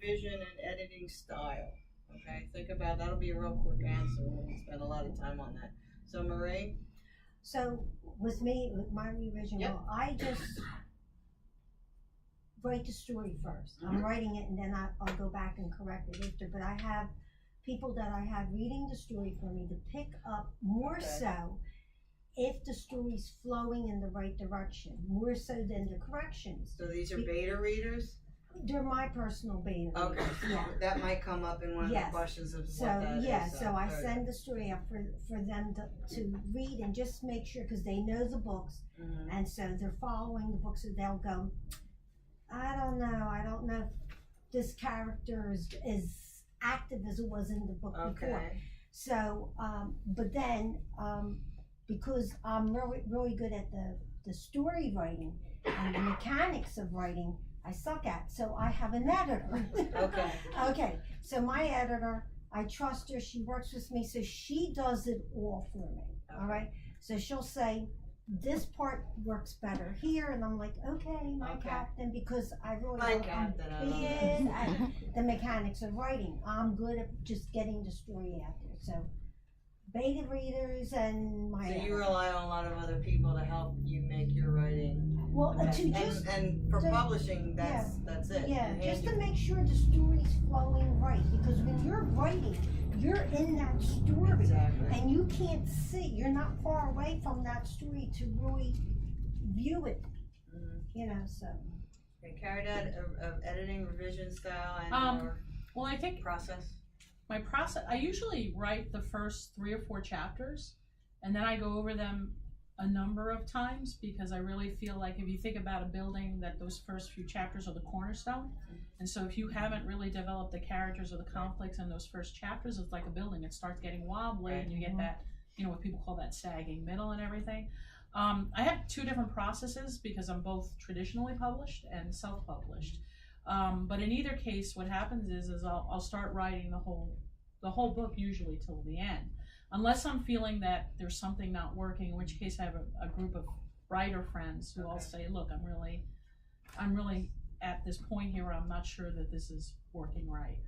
revision and editing style. Okay, think about that'll be a real quick answer. We won't spend a lot of time on that. So Marie, So with me, with my revision, Yep. I just write the story 1st. I'm writing it and then I'll go back and correct it after. But I have people that I have reading the story for me to pick up more Okay. so if the story's flowing in the right direction, more so than the corrections. so these are beta readers. They're my personal beta Okay, readers, yeah. that might come up in one of Yes. the questions of So what that yeah, is. so I very send good. the story up for them to read and just make sure, because they know the books, Mhm. and so they're following the books, so they'll go, I don't know if this character is as active as it was in the book before. Okay. So, but then, because I'm really good at the story writing and the mechanics of writing, I suck at. So I have an editor. Okay. Okay. So my editor, I trust her. She works with me, so she does it all for me. All right. So she'll say, this part works better here, and I'm like, okay, my Okay. captain, because I really My I'm captain, I love big at the mechanics of writing. I'm good at just getting the story out there. So beta readers and my So you editor. rely on a lot of other people to help you make your writing. Well, the best. to just and for to- publishing, that's it. yeah, You just hand to make sure the story's flowing right, because when you're writing, you're in that story, Exactly. and you can't see. You're not far away from that story to really view it. Mhm. You know, so. Okay, Caridad, of editing, revision style, and your Well, I think process. my process, I usually write the first 3 or 4 chapters, and then I go over them a number of times, because I really feel like if you think about a building, that those first few chapters are the cornerstone. And so if you haven't really developed the characters or the conflicts in those first chapters, it's like a building. It starts getting wobbly, and you get that, what people call that sagging middle and everything. I have 2 different processes, because I'm both traditionally published and self-published. But in either case, what happens is I'll start writing the whole book usually till the end, unless I'm feeling that there's something not working, in which case I have a group of writer friends who all say, look, I'm really at this point here where I'm not sure that this is working right.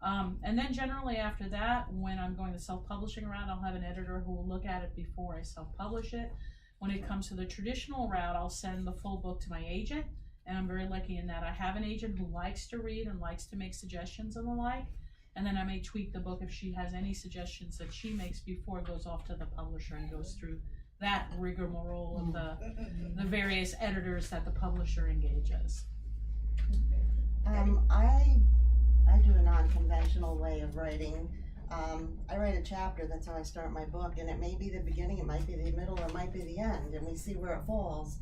And then generally after that, when I'm going the self-publishing route, I'll have an editor who will look at it before I self-publish it. When it comes to the traditional route, I'll send the full book to my agent, and I'm very lucky in that I have an agent who likes to read and likes to make suggestions and the like. And then I may tweak the book if she has any suggestions that she makes before it goes off to the publisher and goes through that rigmarole of the various editors that the publisher engages. I do a non-conventional way of writing. I write a chapter, that's how I start my book, and it may be the beginning, it might be the middle, or it might be the end, and we see where it falls.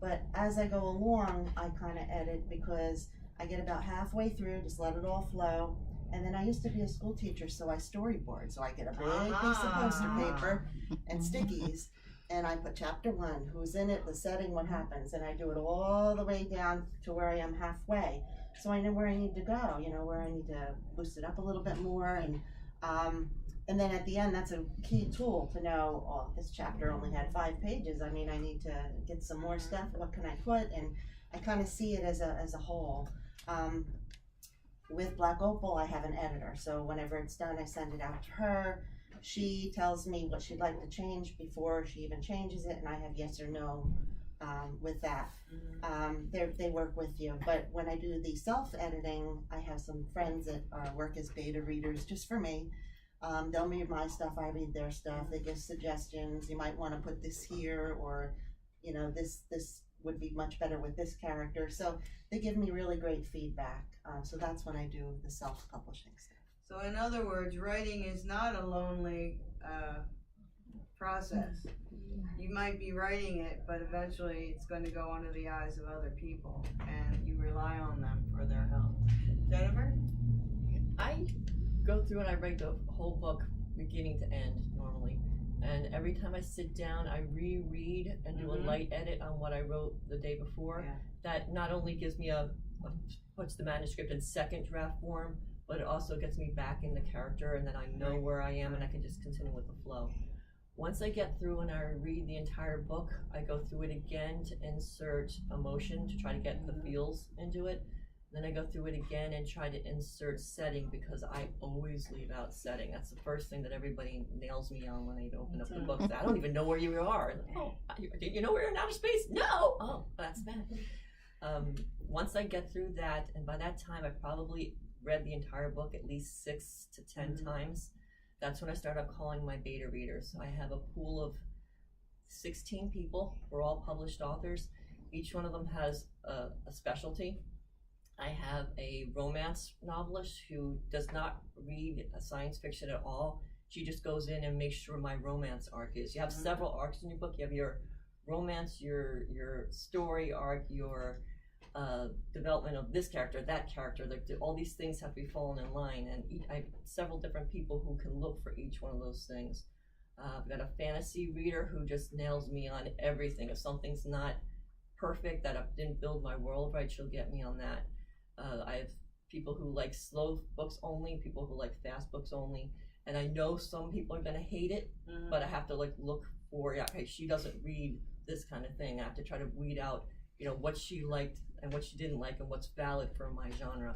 But as I go along, I kind of edit, because I get about halfway through, just let it all flow. And then I used to be a school teacher, so I storyboard. So I get a big piece of poster paper and stickies, and I put chapter 1, who's in it, the setting, what happens, and I do it all the way down to where I am halfway. So I know where I need to go, where I need to boost it up a little bit more, and then at the end, that's a key tool to know, oh, this chapter only had 5 pages. I mean, I need to get some more stuff. What can I put? And I kind of see it as a whole. With Black Opal, I have an editor, so whenever it's done, I send it out to her. She tells me what she'd like to change before she even changes it, and I have yes or no with that. They work with you, but when I do the self-editing, I have some friends that work as beta readers just for me. They'll read my stuff, I read their stuff, they give suggestions, you might want to put this here, or this would be much better with this character. So they give me really great feedback. So that's when I do the self-publishing stuff. So in other words, writing is not a lonely process. You might be writing it, but eventually it's going to go under the eyes of other people, and you rely on them for their help. Jennifer? I go through and I write the whole book beginning to end normally. And every time I sit down, I reread and do a light edit on what I wrote the day before. Yeah. That not only gives me puts the manuscript in second draft form, but it also gets me back in the character, and then I know where I am and I can just continue with the flow. Once I get through and I read the entire book, I go through it again to insert emotion to try to get the feels into it. Then I go through it again and try to insert setting because I always leave out setting. That's the first thing that everybody nails me on when they open up the books. I don't even know where you are. Oh, did you know we're in outer space? No. Oh, that's bad. Once I get through that, and by that time I probably read the entire book at least 6 to 10 times. That's when I start up calling my beta readers. So I have a pool of 16 people. We're all published authors. Each one of them has a specialty. I have a romance novelist who does not read science fiction at all. She just goes in and makes sure my romance arc is. You have several arcs in your book. You have your romance, your story arc, your development of this character, that character. Like all these things have to be falling in line, and I have several different people who can look for each one of those things. I've got a fantasy reader who just nails me on everything. If something's not perfect, that I didn't build my world right, she'll get me on that. I have people who like slow books only, people who like fast books only, and I know some people are gonna hate it, but I have to like look for, okay, she doesn't read this kind of thing. I have to try to weed out, you know, what she liked and what she didn't like and what's valid for my genre.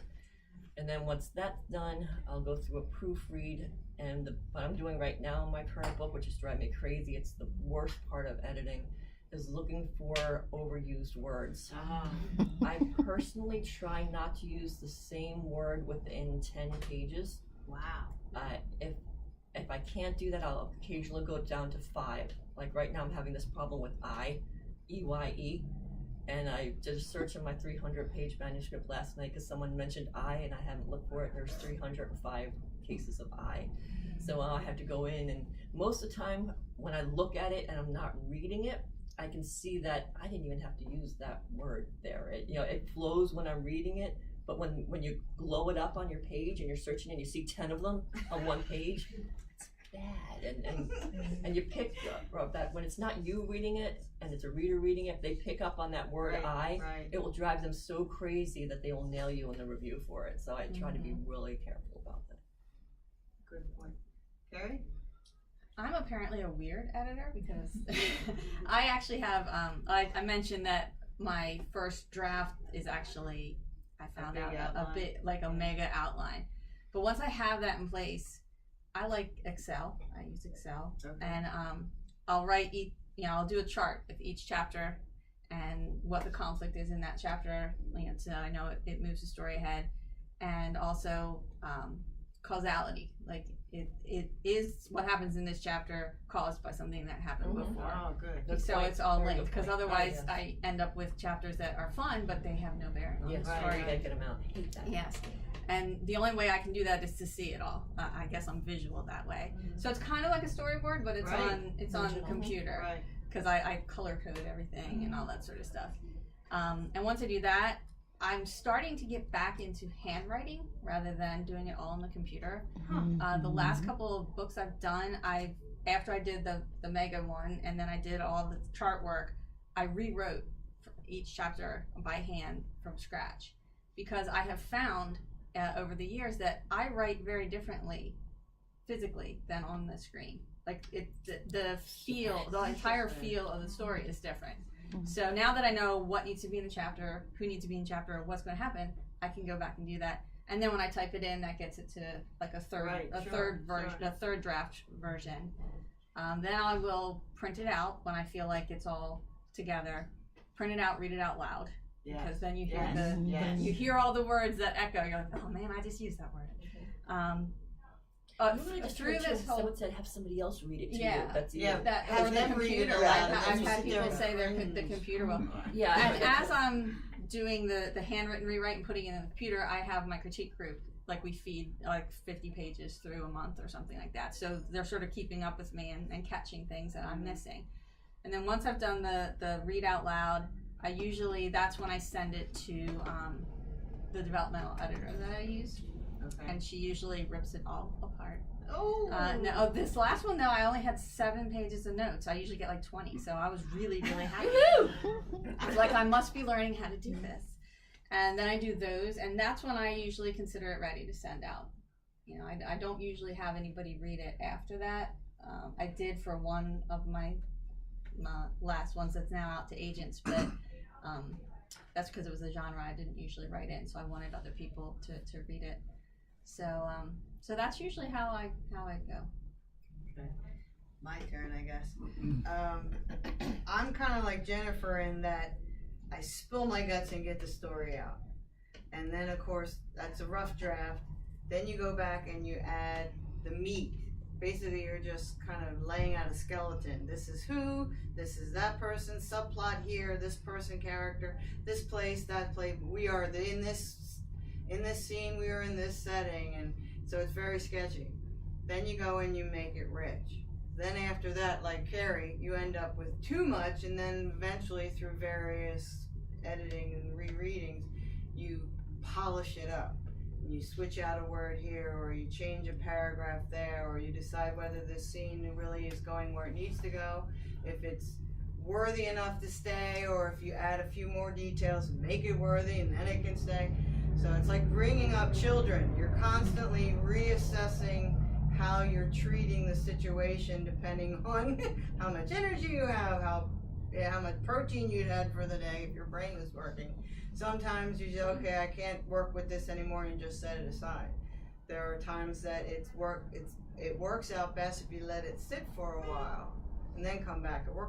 And then once that's done, I'll go through a proofread, and what I'm doing right now in my current book, which is driving me crazy, it's the worst part of editing, is looking for overused words. I personally try not to use the same word within 10 pages. Wow. If I can't do that, I'll occasionally go down to 5. Like right now I'm having this problem with E-Y-E, and I just searched in my 300-page manuscript last night because someone mentioned I, and I haven't looked for it. There's 305 cases of I. So I have to go in, and most of the time when I look at it and I'm not reading it, I can see that I didn't even have to use that word there. It flows when I'm reading it, but when you blow it up on your page and you're searching and you see 10 of them on one page, it's bad. And you pick up that when it's not you reading it and it's a reader reading it, they pick up on that word Right. It will drive them so crazy that they will nail you in the review for it. So I try to be really careful about that. Good point. Kerry? I'm apparently a weird editor because I actually have, I mentioned that my first draft is actually, I found out a bit like a mega outline. But once I have that in place, I like Excel. I use Excel. Okay. And I'll write, I'll do a chart with each chapter and what the conflict is in that chapter, so I know it moves the story ahead. And also causality, like it is what happens in this chapter caused by something that happened before. Oh, good. Good So point. it's all Very linked, good because point. otherwise Yes. I end up with chapters that are fun but they have no bearing on Yes, the Right, story. you gotta get them out. I hate that. Yes, and the only way I can do that is to see it all. I guess I'm visual that way. So it's kind of like a storyboard, but it's Right. on the Digital. computer, Right. because I color code everything and all that sort of stuff. And once I do that, I'm starting to get back into handwriting rather than doing it all on the computer. The last couple of books I've done, after I did the mega one and then I did all the chart work, I rewrote each chapter by hand from scratch, because I have found over the years that I write very differently physically than on the screen. Like the feel, the entire feel of the story is different. So now that I know what needs to be in the chapter, who needs to be in the chapter, what's going to happen, I can go back and do that. And then when I type it in, that gets it to like a third draft version. Then I will print it out when I feel like it's all together. Print it out, read it out loud, because then you hear you hear all the words that echo. You're like, oh man, I just used that word. You really just Through this whole, someone said have somebody else read it to Yeah. you. That's that Have or the them read it computer. aloud, and I've then you had sit there people and say the computer will. Yeah. And as I'm doing the handwritten rewrite and putting it in the computer, I have my critique group. Like we feed like 50 pages through a month or something like that. So they're sort of keeping up with me and catching things that I'm missing. And then once I've done the read out loud, that's when I send it to the developmental editor that I use. Okay. And she usually rips it all apart. Oh. This last one though, I only had 7 pages of notes. I usually get like 20, so I was really, really happy. I was like, I must be learning how to do this. And then I do those, and that's when I usually consider it ready to send out. I don't usually have anybody read it after that. I did for one of my last ones that's now out to agents, but that's because it was a genre I didn't usually write in, so I wanted other people to read it. So so that's usually how I go. My turn, I guess. I'm kind of like Jennifer in that I spill my guts and get the story out. And then, of course, that's a rough draft. Then you go back and you add the meat. Basically, you're just kind of laying out a skeleton. This is who, this is that person, subplot here, this person character, this place, that place. We are in this scene, we are in this setting, and so it's very sketchy. Then you go and you make it rich. Then after that, like Kerry, you end up with too much, and then eventually through various editing and rereadings, you polish it up. And you switch out a word here, or you change a paragraph there, or you decide whether this scene really is going where it needs to go, if it's worthy enough to stay, or if you add a few more details, make it worthy, and then it can stay. So it's like bringing up children. You're constantly reassessing how you're treating the situation depending on how much energy you have, how much protein you had for the day, if your brain is working. Sometimes you say, okay, I can't work with this anymore, and you just set it aside. There are times that it works out best if you let it sit for a while and then come back. It works